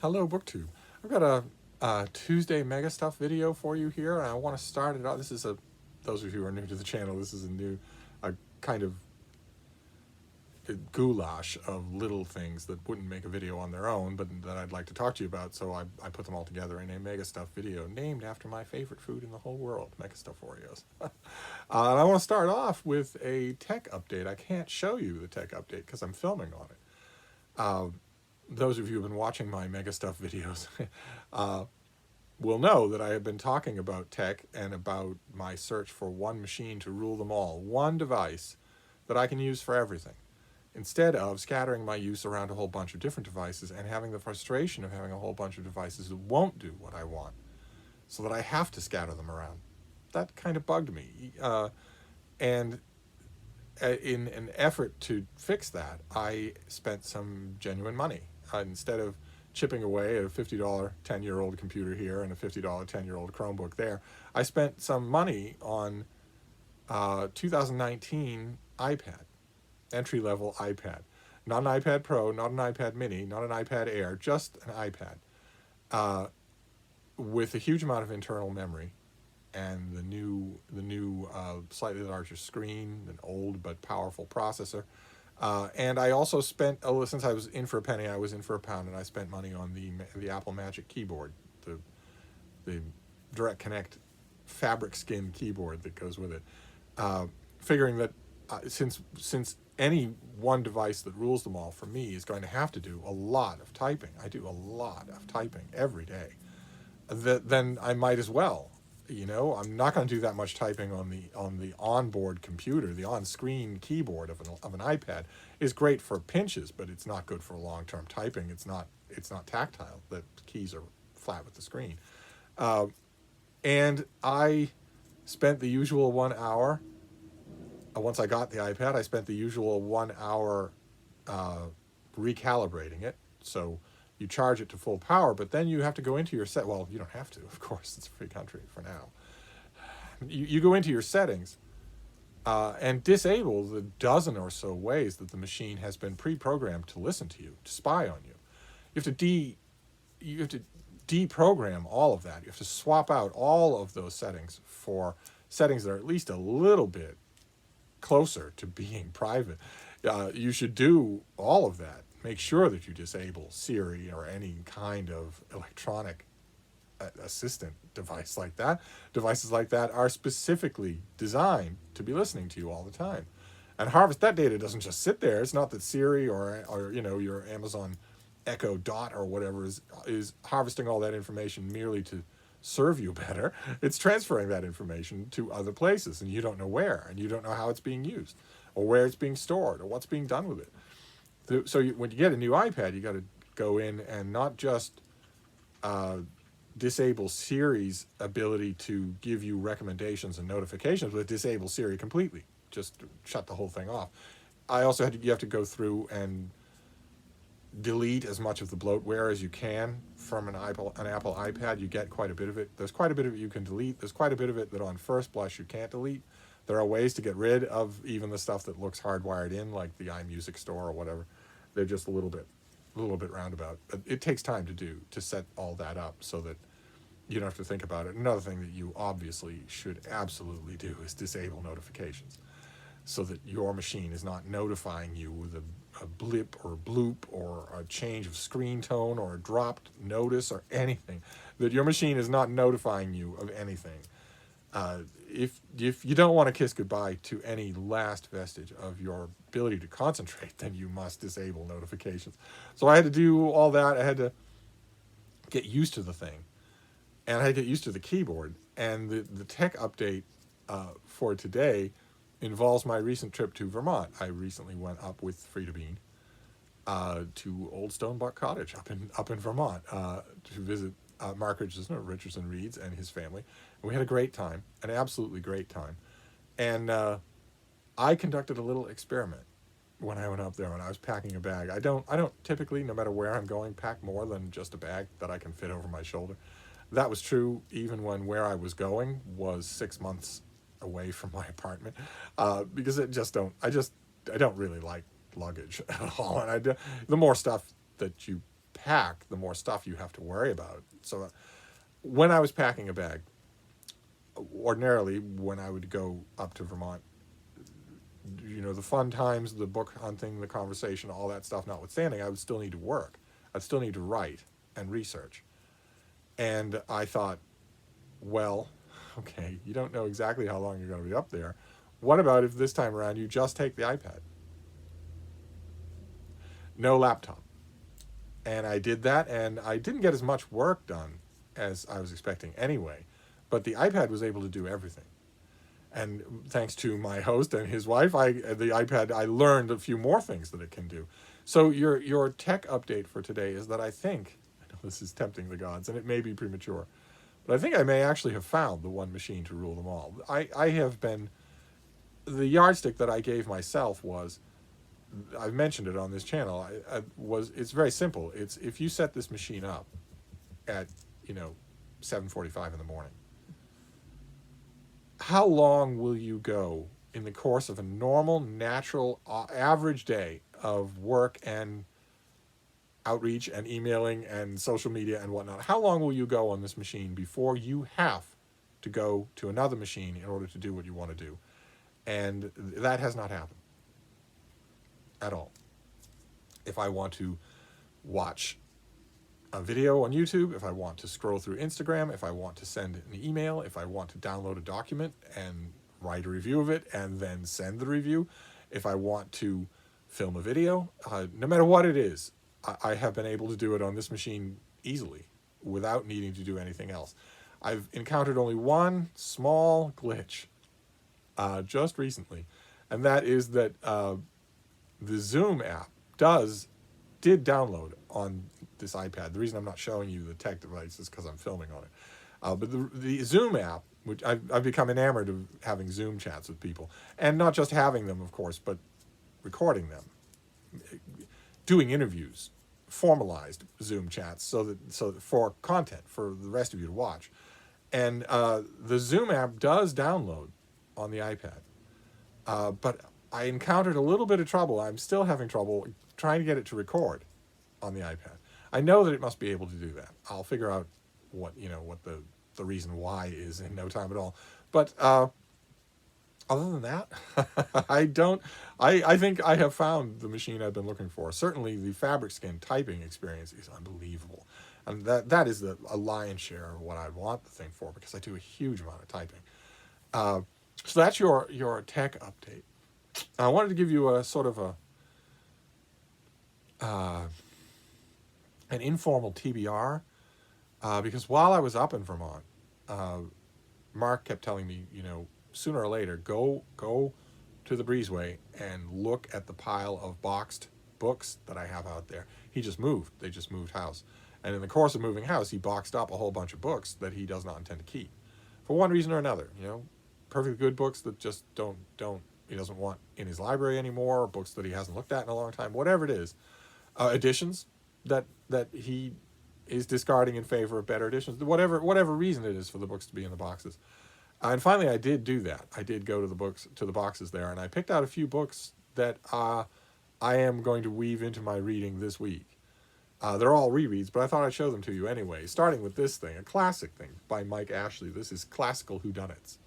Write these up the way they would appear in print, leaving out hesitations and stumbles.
Hello, BookTube. I've got a Tuesday MegaStuff video for you here, and I want to start it out. This is those of you who are new to the channel, this is a kind of goulash of little things that wouldn't make a video on their own, but that I'd like to talk to you about. So I put them all together in a MegaStuff video named after my favorite food in the whole world, MegaStuff Oreos. And I want to start off with a tech update. I can't show you the tech update because I'm filming on it. Those of you who have been watching my MegaStuff videos will know that I have been talking about tech and about my search for one machine to rule them all, one device that I can use for everything, instead of scattering my use around a whole bunch of different devices and having the frustration of having a whole bunch of devices that won't do what I want, so that I have to scatter them around. That kind of bugged me. And in an effort to fix that, I spent some genuine money. Instead of chipping away at a $50 10-year-old computer here and a $50 10-year-old Chromebook there, I spent some money on 2019 iPad, entry-level iPad. Not an iPad Pro, not an iPad Mini, not an iPad Air, just an iPad with a huge amount of internal memory and the new slightly larger screen, an old but powerful processor. And I also spent, since I was in for a penny, I was in for a pound, and I spent money on the Apple Magic keyboard, the Direct Connect fabric skin keyboard that goes with it. Figuring that since any one device that rules them all for me is going to have to do a lot of typing, I do a lot of typing every day, then I might as well. I'm not going to do that much typing on the onboard computer. The on-screen keyboard of an iPad is great for pinches, but it's not good for long-term typing. It's not tactile. The keys are flat with the screen. And I spent the usual 1 hour. Once I got the iPad, I spent the usual 1 hour recalibrating it. So you charge it to full power, but then you have to go into your set. Well, you don't have to, of course. It's a free country for now. You go into your settings and disable the dozen or so ways that the machine has been pre-programmed to listen to you, to spy on you. You have to deprogram all of that. You have to swap out all of those settings for settings that are at least a little bit closer to being private. You should do all of that. Make sure that you disable Siri or any kind of electronic assistant device like that. Devices like that are specifically designed to be listening to you all the time. And harvest that data doesn't just sit there. It's not that Siri or your Amazon Echo Dot or whatever is harvesting all that information merely to serve you better. It's transferring that information to other places, and you don't know where, and you don't know how it's being used, or where it's being stored, or what's being done with it. So when you get a new iPad, you got to go in and not just disable Siri's ability to give you recommendations and notifications, but disable Siri completely. Just shut the whole thing off. You have to go through and delete as much of the bloatware as you can from an Apple iPad. You get quite a bit of it. There's quite a bit of it you can delete. There's quite a bit of it that on first blush you can't delete. There are ways to get rid of even the stuff that looks hardwired in, like the iMusic store or whatever. They're just a little bit roundabout. But it takes time to set all that up so that you don't have to think about it. Another thing that you obviously should absolutely do is disable notifications, so that your machine is not notifying you with a blip or bloop or a change of screen tone or a dropped notice or anything. That your machine is not notifying you of anything. If you don't want to kiss goodbye to any last vestige of your ability to concentrate, then you must disable notifications. So I had to do all that. I had to get used to the thing, and I had to get used to the keyboard. And the tech update for today involves my recent trip to Vermont. I recently went up with Frida Bean to Old Stonebuck Cottage up in Vermont to visit Mark Richardson Reads and his family. And we had a great time, an absolutely great time. And I conducted a little experiment when I went up there when I was packing a bag. I don't typically, no matter where I'm going, pack more than just a bag that I can fit over my shoulder. That was true even when where I was going was 6 months away from my apartment, because I don't really like luggage at all. And the more stuff that you pack, the more stuff you have to worry about. So when I was packing a bag, ordinarily when I would go up to Vermont, the fun times, the book hunting, the conversation, all that stuff notwithstanding, I would still need to work. I'd still need to write and research. And I thought, well, okay, you don't know exactly how long you're going to be up there. What about if this time around you just take the iPad? No laptop. And I did that, and I didn't get as much work done as I was expecting anyway. But the iPad was able to do everything. And thanks to my host and his wife, the iPad, I learned a few more things that it can do. So your tech update for today is that I know this is tempting the gods, and it may be premature, but I think I may actually have found the one machine to rule them all. I have been, the yardstick that I gave myself was, I've mentioned it on this channel, it's very simple. It's if you set this machine up at, 7:45 in the morning, how long will you go in the course of a normal, natural, average day of work and outreach and emailing and social media and whatnot? How long will you go on this machine before you have to go to another machine in order to do what you want to do? And that has not happened at all. If I want to watch a video on YouTube, if I want to scroll through Instagram, if I want to send an email, if I want to download a document and write a review of it and then send the review, if I want to film a video, no matter what it is, I have been able to do it on this machine easily without needing to do anything else. I've encountered only one small glitch just recently, and that is that the Zoom app did download on this iPad. The reason I'm not showing you the tech device is because I'm filming on it. But the Zoom app, which I've become enamored of having Zoom chats with people, and not just having them, of course, but recording them, doing interviews, formalized Zoom chats, so for content for the rest of you to watch. And the Zoom app does download on the iPad, but I encountered a little bit of trouble. I'm still having trouble trying to get it to record on the iPad. I know that it must be able to do that. I'll figure out what the reason why is in no time at all. But other than that, I think I have found the machine I've been looking for. Certainly the Fabric Skin typing experience is unbelievable. And that is a lion's share of what I want the thing for, because I do a huge amount of typing. So that's your tech update. I wanted to give you a sort of an informal TBR, because while I was up in Vermont, Mark kept telling me, sooner or later, go to the breezeway and look at the pile of boxed books that I have out there. He just moved. They just moved house. And in the course of moving house, he boxed up a whole bunch of books that he does not intend to keep for one reason or another. Perfectly good books that just he doesn't want in his library anymore, or books that he hasn't looked at in a long time, whatever it is. Editions that he is discarding in favor of better editions, whatever reason it is for the books to be in the boxes. And finally, I did do that. I did go to the boxes there, and I picked out a few books that I am going to weave into my reading this week. They're all rereads, but I thought I'd show them to you anyway, starting with this thing, a classic thing by Mike Ashley. This is Classical Whodunits.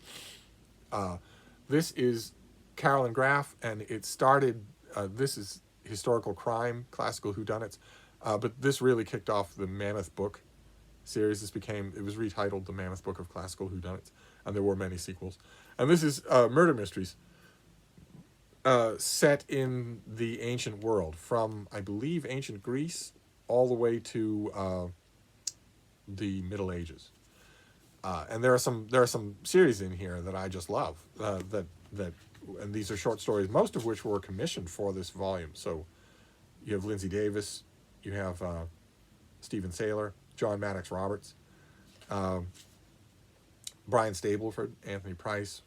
This is Carolyn Graff, and it started, this is historical crime, classical whodunits, but this really kicked off the Mammoth Book series. It was retitled The Mammoth Book of Classical Whodunits, and there were many sequels. And this is murder mysteries set in the ancient world, from, I believe, ancient Greece all the way to the Middle Ages. And there are some series in here that I just love, and these are short stories, most of which were commissioned for this volume. So you have Lindsay Davis, you have Stephen Saylor, John Maddox Roberts, Brian Stableford, Anthony Price.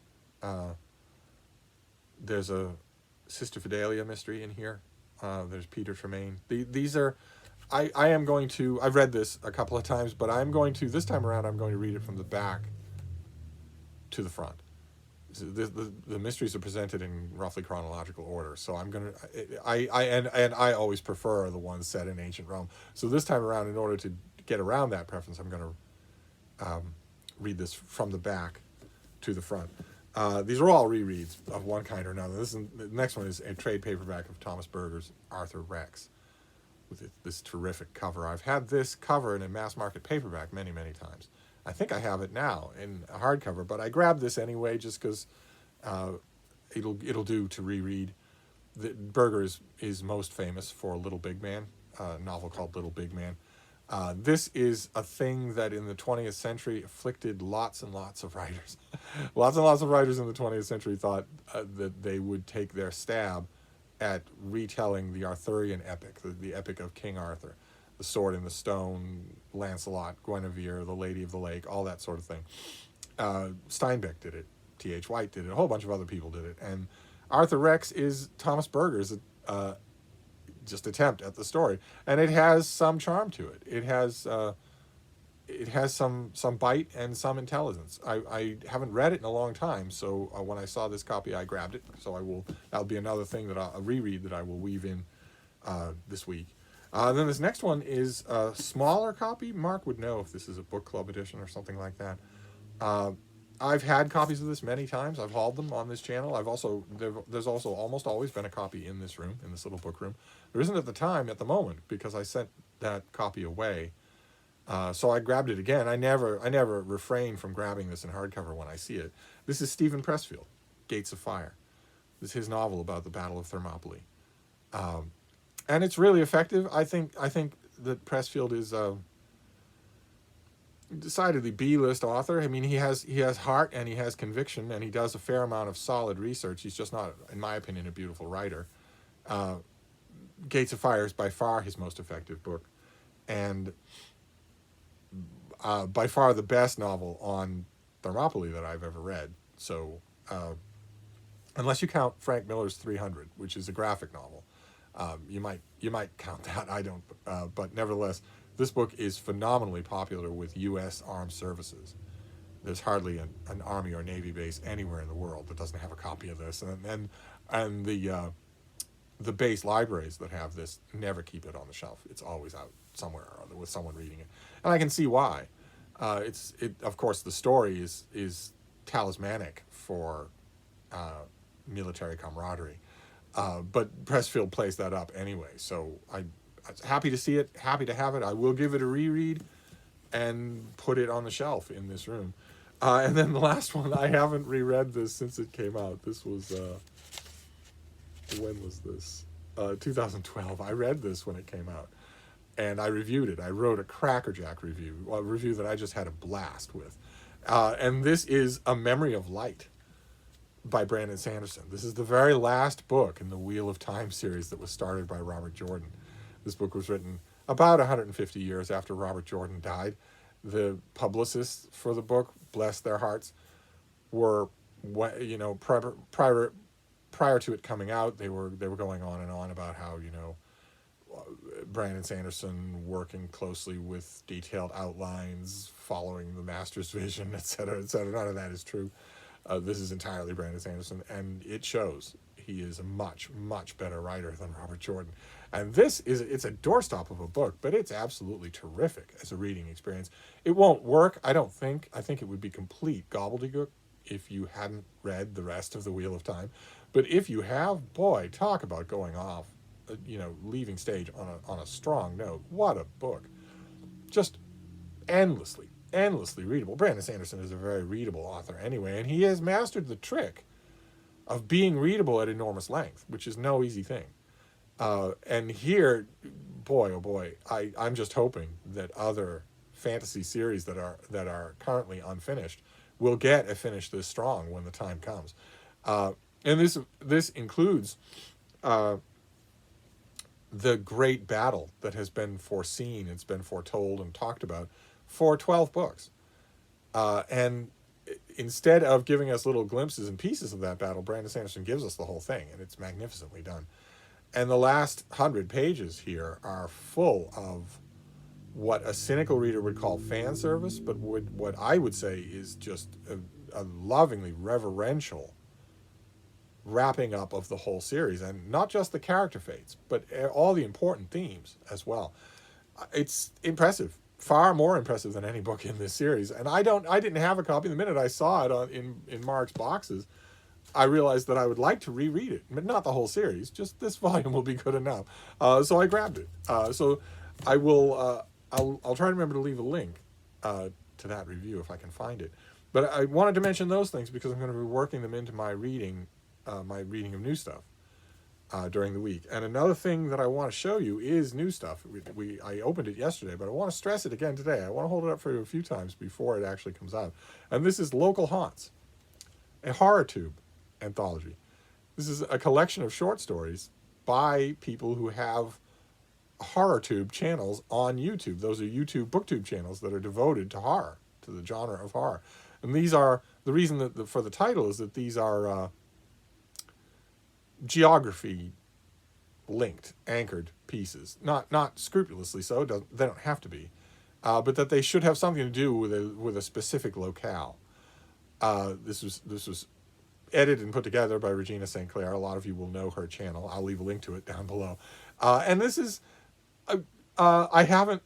There's a Sister Fidelia mystery in here. There's Peter Tremaine. These are, I am going to, I've read this a couple of times, but this time around, I'm going to read it from the back to the front. the mysteries are presented in roughly chronological order. So I'm gonna I always prefer the ones set in ancient Rome. So this time around, in order to get around that preference, I'm gonna read this from the back to the front. These are all rereads of one kind or another. The next one is a trade paperback of Thomas Berger's Arthur Rex, with this terrific cover. I've had this cover in a mass market paperback many, many times. I think I have it now in a hardcover, but I grabbed this anyway just because it'll do to reread. Berger is most famous for Little Big Man, a novel called Little Big Man. This is a thing that in the 20th century afflicted lots and lots of writers. Lots and lots of writers in the 20th century thought that they would take their stab at retelling the Arthurian epic, the epic of King Arthur, the Sword in the Stone, Lancelot, Guinevere, the Lady of the Lake, all that sort of thing. Steinbeck did it. T.H. White did it. A whole bunch of other people did it. And Arthur Rex is Thomas Berger's just attempt at the story, and it has some charm to it. It has some bite and some intelligence. I haven't read it in a long time, so when I saw this copy, I grabbed it. So that'll be another thing a reread that I will weave in this week. Then this next one is a smaller copy. Mark would know if this is a book club edition or something like that. I've had copies of this many times. I've hauled them on this channel. There's also almost always been a copy in this room, in this little book room. There isn't at the moment, because I sent that copy away. So I grabbed it again. I never refrain from grabbing this in hardcover when I see it. This is Stephen Pressfield, Gates of Fire. This is his novel about the Battle of Thermopylae. And it's really effective. I think that Pressfield is decidedly B-list author. I mean, he has heart and he has conviction, and he does a fair amount of solid research. He's just not, in my opinion, a beautiful writer. Gates of Fire is by far his most effective book, and by far the best novel on Thermopylae that I've ever read. So, unless you count Frank Miller's 300, which is a graphic novel, you might count that. I don't, but nevertheless, this book is phenomenally popular with U.S. armed services. There's hardly an Army or Navy base anywhere in the world that doesn't have a copy of this, and the base libraries that have this never keep it on the shelf. It's always out somewhere or other with someone reading it, and I can see why. Of course, the story is talismanic for military camaraderie, but Pressfield plays that up anyway. So I'm happy to see it, happy to have it. I will give it a reread and put it on the shelf in this room. And then the last one, I haven't reread this since it came out. This was, when was this? 2012. I read this when it came out, and I reviewed it. I wrote a crackerjack review, a review that I just had a blast with. And this is A Memory of Light by Brandon Sanderson. This is the very last book in the Wheel of Time series that was started by Robert Jordan. This book was written about 150 years after Robert Jordan died. The publicists for the book, bless their hearts, were, prior to it coming out, they were going on and on about how, Brandon Sanderson working closely with detailed outlines, following the master's vision, et cetera, et cetera. None of that is true. This is entirely Brandon Sanderson, and it shows. He is a much, much better writer than Robert Jordan. And it's a doorstop of a book, but it's absolutely terrific as a reading experience. It won't work, I don't think. I think it would be complete gobbledygook if you hadn't read the rest of The Wheel of Time. But if you have, boy, talk about going off, leaving stage on a strong note. What a book. Just endlessly readable. Brandon Sanderson is a very readable author anyway, and he has mastered the trick of being readable at enormous length, which is no easy thing. And here, boy, oh boy, I'm just hoping that other fantasy series that are currently unfinished will get a finish this strong when the time comes. And this includes the great battle that has been foreseen, it's been foretold and talked about for 12 books. And instead of giving us little glimpses and pieces of that battle, Brandon Sanderson gives us the whole thing, and it's magnificently done. And the last 100 pages here are full of what a cynical reader would call fan service, but what I would say is just a lovingly reverential wrapping up of the whole series, and not just the character fates, but all the important themes as well. It's impressive, far more impressive than any book in this series. And I didn't have a copy. The minute I saw it in Mark's boxes, I realized that I would like to reread it, but not the whole series. Just this volume will be good enough. So I grabbed it. So I will. I'll try to remember to leave a link to that review if I can find it. But I wanted to mention those things because I'm going to be working them into my reading of new stuff during the week. And another thing that I want to show you is new stuff. I opened it yesterday, but I want to stress it again today. I want to hold it up for you a few times before it actually comes out. And this is Local Haunts, a horror tube anthology. This is a collection of short stories by people who have horror tube channels on YouTube. Those are YouTube booktube channels that are devoted to horror, to the genre of horror. And these are, the reason that for the title is that these are geography linked, anchored pieces. Not scrupulously so, they don't have to be, but that they should have something to do with a specific locale. This was edited and put together by Regina St. Clair. A lot of you will know her channel. I'll leave a link to it down below. And this is, I haven't.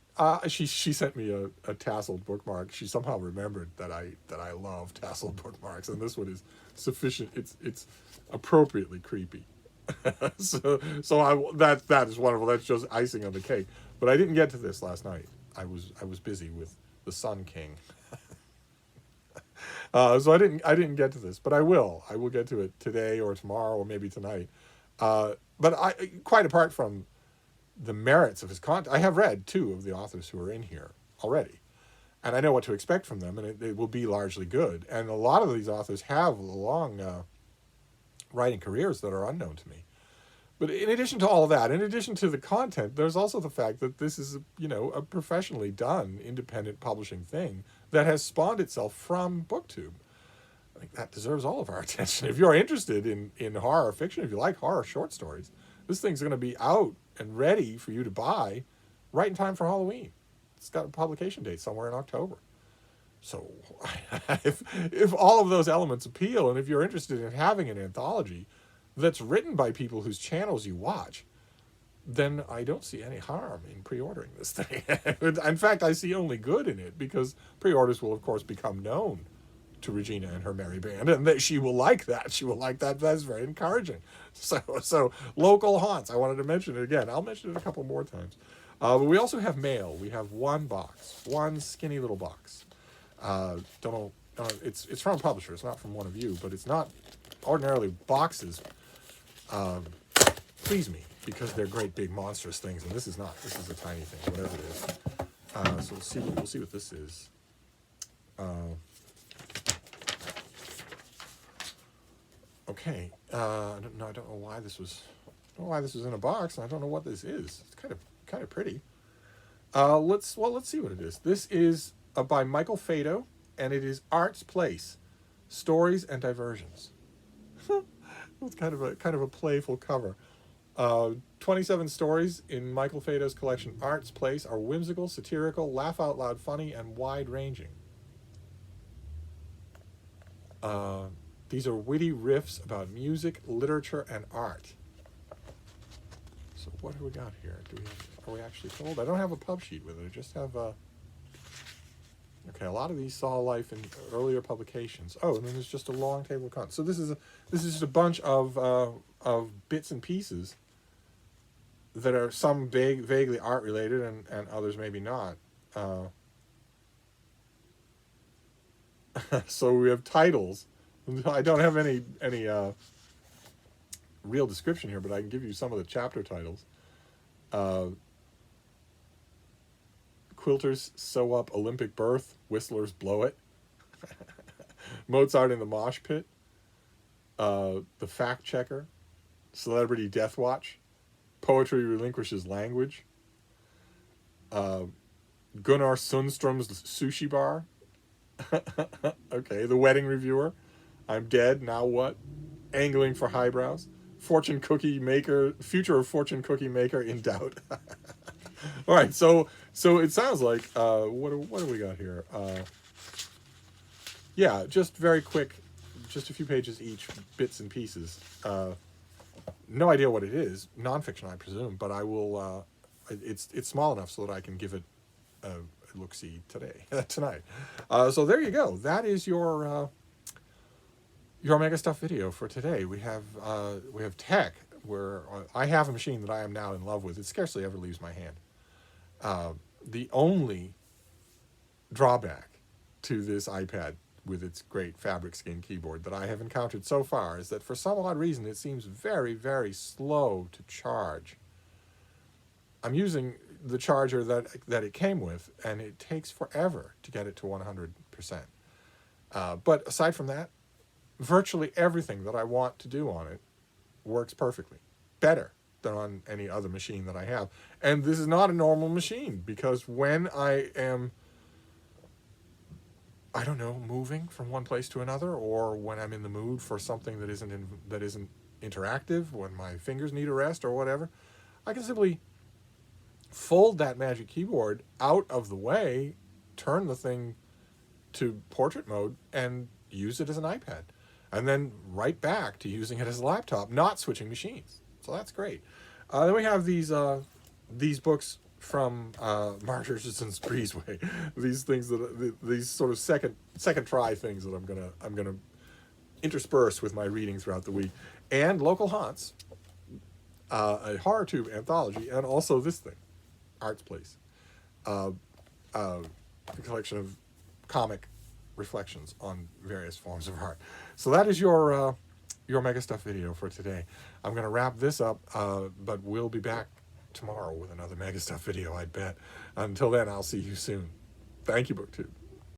She sent me a tasseled bookmark. She somehow remembered that I love tasseled bookmarks, and this one is sufficient. It's appropriately creepy. That is wonderful. That's just icing on the cake. But I didn't get to this last night. I was busy with the Sun King. So I didn't get to this, but I will get to it today or tomorrow or maybe tonight. But quite apart from the merits of his content, I have read 2 of the authors who are in here already, and I know what to expect from them, and it will be largely good. And a lot of these authors have long writing careers that are unknown to me. But in addition to all of that, in addition to the content, there's also the fact that this is, a professionally done independent publishing thing that has spawned itself from BookTube. I think that deserves all of our attention. If you're interested in horror fiction, if you like horror short stories, this thing's going to be out and ready for you to buy right in time for Halloween. It's got a publication date somewhere in October. So if all of those elements appeal, and if you're interested in having an anthology that's written by people whose channels you watch, then I don't see any harm in pre-ordering this thing. In fact, I see only good in it, because pre-orders will, of course, become known to Regina and her merry band, and that she will like that. She will like that. That's very encouraging. So Local Haunts, I wanted to mention it again. I'll mention it a couple more times. But we also have mail. We have one box, one skinny little box. It's from a publisher. It's not from one of you, but it's not ordinarily boxes. Please me, because they're great big monstrous things, and this is not. This is a tiny thing, whatever it is. So we'll see what this is. Okay. I don't know why this was. I don't know why this was in a box. And I don't know what this is. It's kind of pretty. Let's see what it is. This is by Michael Fado, and it is Art's Place, Stories and Diversions. It's kind of a playful cover. 27 stories in Michael Fado's collection Art's Place are whimsical, satirical, laugh out loud funny, and wide-ranging. These are witty riffs about music, literature, and art. So what do we got here? Are we actually told? I don't have a pub sheet with it. I just have okay, a lot of these saw life in earlier publications. Oh, and then there's just a long table of contents. So this is just a bunch of bits and pieces that are some vaguely art related and others maybe not. So we have titles. I don't have any real description here, but I can give you some of the chapter titles. Quilters Sew Up Olympic Birth, Whistlers Blow It. Mozart in the Mosh Pit. The Fact Checker. Celebrity Death Watch. Poetry Relinquishes Language. Gunnar Sundstrom's Sushi Bar. Okay, The Wedding Reviewer. I'm Dead, Now What? Angling for Highbrows. Fortune Cookie Maker, Future of Fortune Cookie Maker in Doubt. All right, so it sounds like what do we got here? Yeah, just very quick, just a few pages each, bits and pieces. No idea what it is, nonfiction, I presume, but I will. It's small enough so that I can give it a look-see tonight. So there you go. That is your MegaStuff video for today. We have tech, where I have a machine that I am now in love with. It scarcely ever leaves my hand. The only drawback to this iPad with its great fabric skin keyboard that I have encountered so far is that for some odd reason it seems very, very slow to charge. I'm using the charger that it came with, and it takes forever to get it to 100%. But aside from that, virtually everything that I want to do on it works perfectly. Better than on any other machine that I have. And this is not a normal machine, because when I am, I don't know, moving from one place to another, or when I'm in the mood for something that isn't interactive, when my fingers need a rest or whatever, I can simply fold that Magic Keyboard out of the way, turn the thing to portrait mode, and use it as an iPad. And then right back to using it as a laptop, not switching machines. So that's great. Then we have these books from Martyrs and Spreesway. These things these sort of second try things that I'm gonna intersperse with my reading throughout the week, and Local Haunts, a horror tube anthology, and also this thing, Art's Place, a collection of comic reflections on various forms of art. So that is your MegaStuff video for today. I'm going to wrap this up, but we'll be back tomorrow with another MegaStuff video, I bet. Until then, I'll see you soon. Thank you, BookTube.